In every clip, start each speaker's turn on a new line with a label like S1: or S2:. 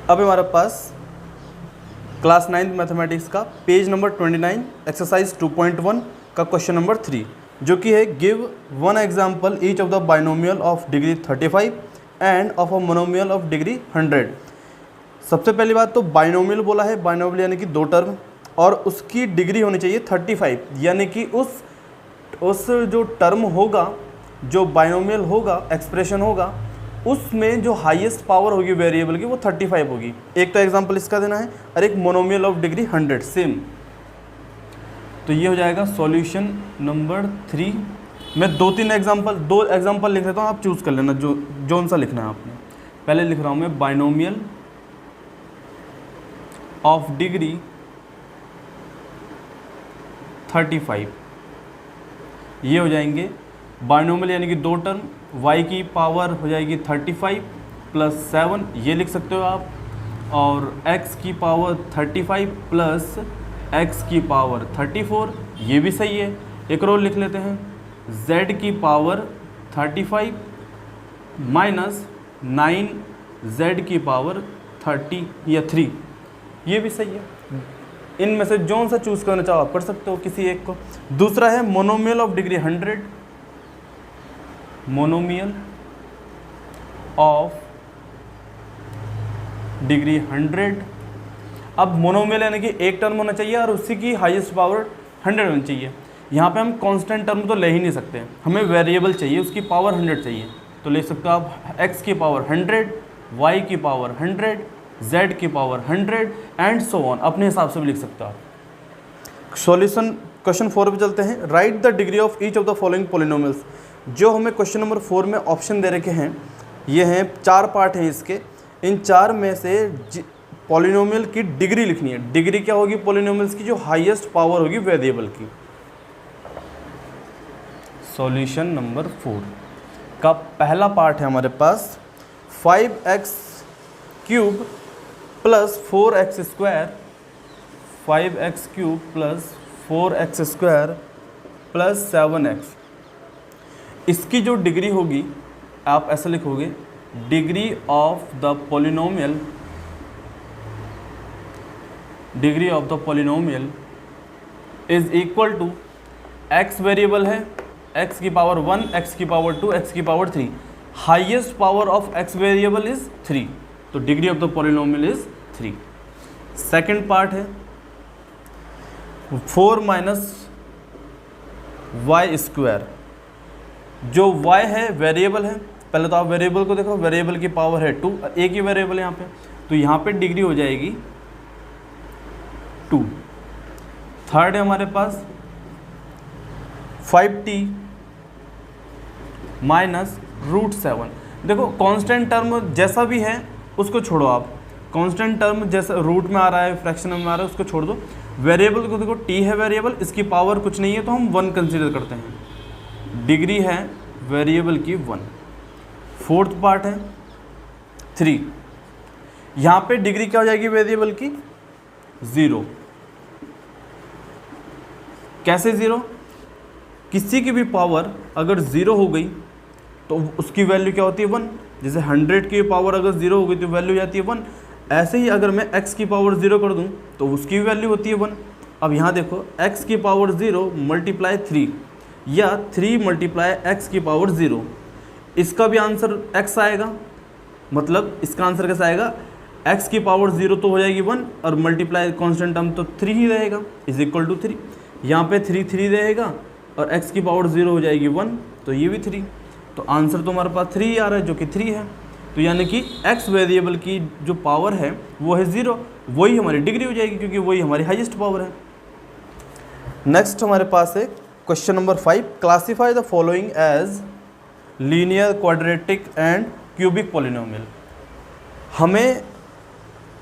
S1: अब हमारे पास class 9th mathematics का पेज नंबर 29 एक्सरसाइज 2.1 का क्वेश्चन नंबर 3, जो कि है give one example each of the binomial of degree 35 end of a monomial of degree 100। सबसे पहली बात तो बाइनोमियल बोला है, बाइनोमियल यानी कि दो टर्म, और उसकी डिग्री होनी चाहिए 35, यानी कि उस जो टर्म होगा, जो बाइनोमियल होगा, एक्सप्रेशन होगा, उसमें जो हाईएस्ट पावर होगी वेरिएबल की वो 35 होगी। एक तो एग्जांपल इसका देना है और एक मोनोमियल ऑफ डिग्री 100 सेम। तो ये हो जाएगा सॉल्यूशन नंबर 3। मैं दो एग्जांपल लिख देता हूँ, आप चूज़ कर लेना जो सा लिखना है आपने। पहले लिख रहा हूँ मैं बाइनोमियल ऑफ डिग्री 35, ये हो जाएंगे बाइनोमियल यानी कि दो टर्म, y की पावर हो जाएगी 35 प्लस 7, ये लिख सकते हो आप, और x की पावर 35 प्लस x की पावर 34, ये भी सही है। एक और लिख लेते हैं z की पावर 35 माइनस 9z की पावर 30 या 3, ये भी सही है। इनमें से जो सा चूज़ करना चाहो आप कर सकते हो किसी एक को। दूसरा है monomial of degree 100, monomial of degree 100। अब मोनोमियल यानी कि एक टर्म होना चाहिए और उसी की हाईएस्ट पावर 100 होनी चाहिए। यहाँ पे हम कांस्टेंट टर्म तो ले ही नहीं सकते, हमें वेरिएबल चाहिए, उसकी पावर 100 चाहिए। तो ले सकते हो आप x की पावर 100, y की पावर 100, z की पावर 100 एंड सो ऑन, अपने हिसाब से भी लिख सकते हो आप। सॉल्यूशन क्वेश्चन 4 पे चलते हैं। Right the degree of each of the following polynomials. जो हमें क्वेश्चन नंबर 4 में ऑप्शन दे रखे हैं, ये हैं 4 पार्ट हैं इसके। इन 4 में से पॉलिनोमियल की डिग्री लिखनी है। डिग्री क्या होगी पॉलिनोमियल्स की? जो हाईएस्ट पावर होगी वेरिएबल की। सॉल्यूशन नंबर 4 का पहला पार्ट है हमारे पास 5x cube plus 4x square, 5x cube plus 4x square plus 7x। इसकी जो डिग्री होगी आप ऐसा लिखोगे, degree of the polynomial, degree of the polynomial is equal to x variable है, x की पावर 1, x की पावर 2, x की power 3। Highest power of x variable is 3, तो degree of the polynomial is 3। Second part है 4 minus Y square. जो y है variable है, पहले तो आप वेरिएबल को देखो, वेरिएबल की पावर है 2, एक ही वेरिएबल है यहाँ पे, तो यहाँ पे डिग्री हो जाएगी 2। थर्ड है हमारे पास 5t माइनस √7। देखो कांस्टेंट टर्म जैसा भी है उसको छोड़ो आप, कांस्टेंट टर्म जैसा रूट में आ रहा है, फ्रैक्शन में आ रहा है, उसको छोड़ दो। वेरिएबल को देखो t है वेरिएबल, इसकी पावर कुछ नहीं है तो हम 1 कंसीडर करते हैं। डिग्री है वेरिएबल की 1। फोर्थ पार्ट है 3। यहाँ पे डिग्री क्या हो जाएगी वेरिएबल की? 0। कैसे 0? किसी की भी पावर अगर 0 हो गई तो उसकी वैल्यू क्या होती है? 1। जैसे 100 की पावर अगर 0 हो गई तो वैल्यू जाती है 1। ऐसे ही अगर मैं x की पावर 0 कर दूं तो उसकी वैल्यू होती है 1। अब यहाँ देखो x की पावर 0 मल्टीप्लाई 3 या 3 मल्टीप्लाई x की पावर 0, इसका भी आंसर x आएगा। मतलब इसका आंसर कैसा आएगा? x की पावर 0 तो हो जाएगी 1 और मल्टीप्लाई कॉन्स्टेंट टर्म तो 3 ही रहेगा, इज इक्वल टू 3। यहाँ पे 3 रहेगा और x की पावर 0 हो जाएगी 1, तो ये भी 3। तो आंसर तो हमारे पास 3 ही आ रहा है, जो कि 3 है। तो यानी कि x वेरिएबल की जो पावर है वो है 0, वही हमारी डिग्री हो जाएगी क्योंकि वही हमारी हाईएस्ट पावर है। नेक्स्ट हमारे पास है question number 5। Classify the following as linear, quadratic and cubic polynomial. हमें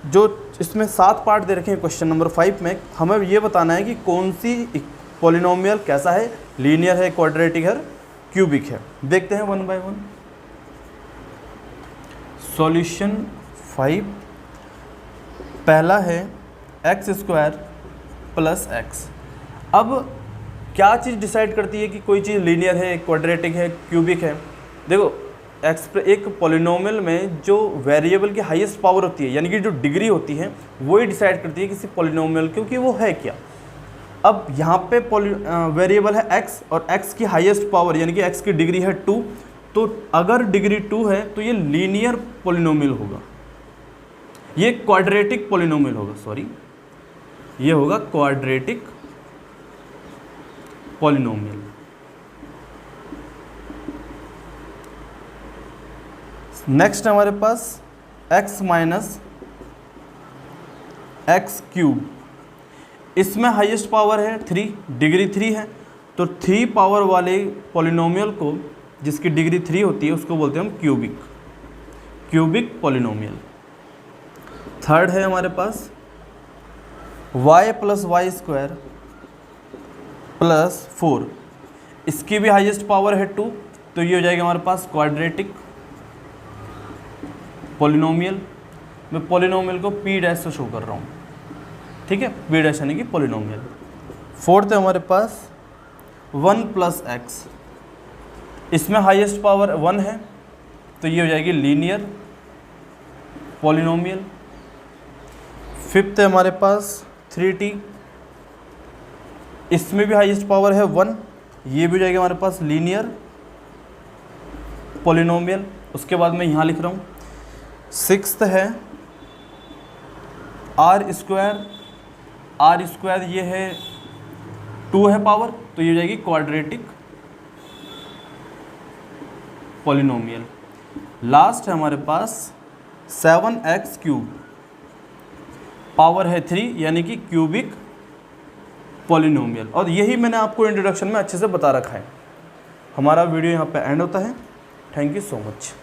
S1: जो इसमें 7 पार्ट दे रखे हैं क्वेश्चन नंबर 5 में, हमें ये बताना है कि कौन सी पॉलिनोमियल कैसा है, लीनियर है, क्वाड्रेटिक है, क्यूबिक है। देखते हैं 1 बाय 1। सॉल्यूशन 5 पहला है एक्स स्क्वायर प्लस एक्स। अब क्या चीज़ डिसाइड करती है कि कोई चीज़ लीनियर है, क्वाड्रेटिक है, क्यूबिक है? देखो एक पॉलिनोमियल में जो वेरिएबल की हाईएस्ट पावर होती है, यानी कि जो डिग्री होती है, वो ही डिसाइड करती है किसी पॉलिनोमियल क्योंकि वो है क्या। अब यहाँ पे वेरिएबल है x और x की हाईएस्ट पावर यानी कि x की डिग्री है 2, तो अगर डिग्री 2 है तो ये लीनियर पॉलिनोमियल होगा, ये क्वाड्रेटिक पॉलिनोमियल होगा, सॉरी ये होगा क्वाड्रेटिक पॉलिनोमियल। नेक्स्ट हमारे पास x माइनस एक्स क्यूब, इसमें हाईएस्ट पावर है 3, डिग्री 3 है, तो 3 पावर वाले पॉलिनोमियल को जिसकी डिग्री 3 होती है उसको बोलते हैं हम क्यूबिक पॉलिनोमियल। थर्ड है हमारे पास y plus y square plus 4, इसकी भी हाईएस्ट पावर है 2, तो ये हो जाएगा हमारे पास क्वाड्रेटिक पॉलिनोमियल। मैं पॉलिनोमियल को p डैश से शो कर रहा हूँ, ठीक है, p डैश यानी कि पॉलिनोमियल। फोर्थ है हमारे पास 1 प्लस एक्स, इसमें हाईएस्ट पावर 1 है, तो ये हो जाएगी लीनियर पॉलिनोमियल। फिफ्थ है हमारे पास 3t, इसमें भी हाईएस्ट पावर है 1, ये भी हो जाएगा हमारे पास लीनियर पॉलिनोमियल। उसके बाद मैं यहाँ लिख रहा हूँ सिक्स्थ है आर स्क्वायर, ये है 2 है पावर, तो ये हो जाएगी क्वाड्रेटिक पॉलिनोमियल। लास्ट है हमारे पास 7x क्यूब, पावर है 3 यानी कि क्यूबिक पॉलिनोमियल। और यही मैंने आपको इंट्रोडक्शन में अच्छे से बता रखा है। हमारा वीडियो यहाँ पे एंड होता है। Thank you so much.